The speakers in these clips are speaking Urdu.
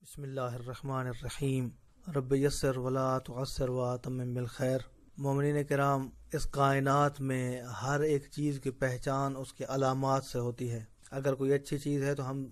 بسم اللہ الرحمن الرحیم رب یسر ولا تعسر واتمم بالخیر۔ مومنین کرام، اس کائنات میں ہر ایک چیز کی پہچان اس کے علامات سے ہوتی ہے۔ اگر کوئی اچھی چیز ہے تو ہم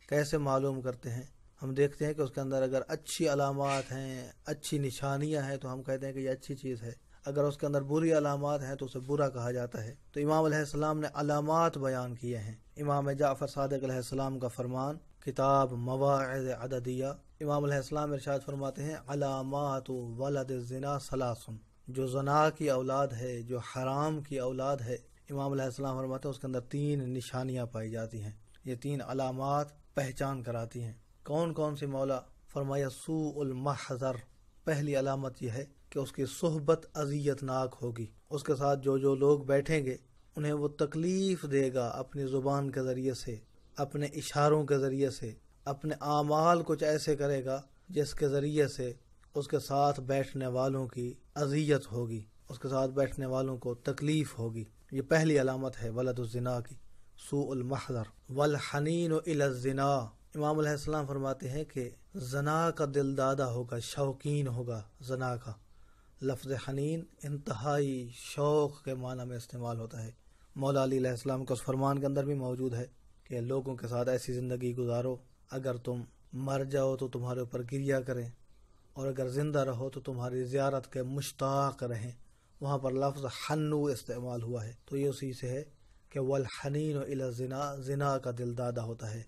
کیسے معلوم کرتے ہیں؟ ہم دیکھتے ہیں کہ اس کے اندر اگر اچھی علامات ہیں، اچھی نشانیاں ہیں تو ہم کہتے ہیں کہ یہ اچھی چیز ہے۔ اگر اس کے اندر بری علامات ہیں تو اسے برا کہا جاتا ہے۔ تو امام علیہ السلام نے علامات بیان کیے ہیں۔ امام جعفر صادق علیہ السلام کا فرمان، کتاب مواعظ عددیہ، امام علیہ السلام ارشاد فرماتے ہیں علامات ولد الزنا ثلاث، جو زنا کی اولاد ہے، جو حرام کی اولاد ہے، امام علیہ السلام فرماتے ہیں اس کے اندر 3 نشانیاں پائی جاتی ہیں۔ یہ 3 علامات پہچان کراتی ہیں۔ کون کون سی مولا؟ فرمایا سوء المحضر، پہلی علامت یہ ہے کہ اس کی صحبت اذیت ناک ہوگی۔ اس کے ساتھ جو لوگ بیٹھیں گے انہیں وہ تکلیف دے گا، اپنی زبان کے ذریعے سے، اپنے اشاروں کے ذریعے سے، اپنے اعمال کچھ ایسے کرے گا جس کے ذریعے سے اس کے ساتھ بیٹھنے والوں کی اذیت ہوگی، اس کے ساتھ بیٹھنے والوں کو تکلیف ہوگی۔ یہ پہلی علامت ہے ولد الزنا کی، سوء المحضر۔ والحنین الی الزنا، امام علیہ السلام فرماتے ہیں کہ زنا کا دل دادا ہوگا، شوقین ہوگا زنا کا۔ لفظ حنین انتہائی شوق کے معنی میں استعمال ہوتا ہے۔ مولا علی علیہ السلام کے اس فرمان کے اندر بھی موجود ہے کہ لوگوں کے ساتھ ایسی زندگی گزارو اگر تم مر جاؤ تو تمہارے اوپر گریا کریں، اور اگر زندہ رہو تو تمہاری زیارت کے مشتاق رہیں۔ وہاں پر لفظ حنو استعمال ہوا ہے، تو یہ اسی سے ہے کہ والحنین الی الزنا، زنا کا دل دادا ہوتا ہے،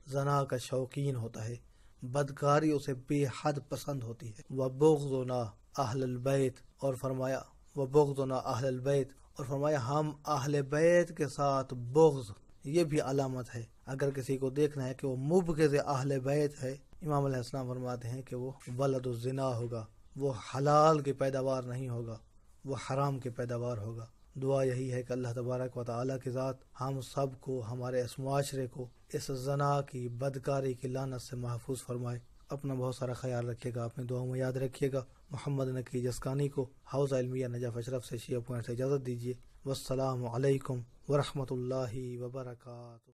زنا کا شوقین ہوتا ہے، بدکاری اسے بے حد پسند ہوتی ہے۔ وبغضنا اہل البیت، اور فرمایا وبغضنا اہل البیت، اور فرمایا ہم اہل بیت کے ساتھ بغض، یہ بھی علامت ہے۔ اگر کسی کو دیکھنا ہے کہ وہ مبغض اہل بیت ہے، امام علیہ السلام فرماتے ہیں کہ وہ ولد الزنا ہوگا، وہ حلال کی پیداوار نہیں ہوگا، وہ حرام کی پیداوار ہوگا۔ دعا یہی ہے کہ اللہ تبارک و تعالیٰ کی ذات ہم سب کو، ہمارے اس معاشرے کو اس زنا کی، بدکاری کی لعنت سے محفوظ فرمائے۔ اپنا بہت سارا خیال رکھیے گا، اپنی دعاؤں میں یاد رکھیے گا۔ محمد نقی جسکانی کو حوزہ علمیہ نجف اشرف سے شیعہ پوائنٹ سے اجازت دیجیے۔ والسلام علیکم ورحمۃ اللہ وبرکاتہ۔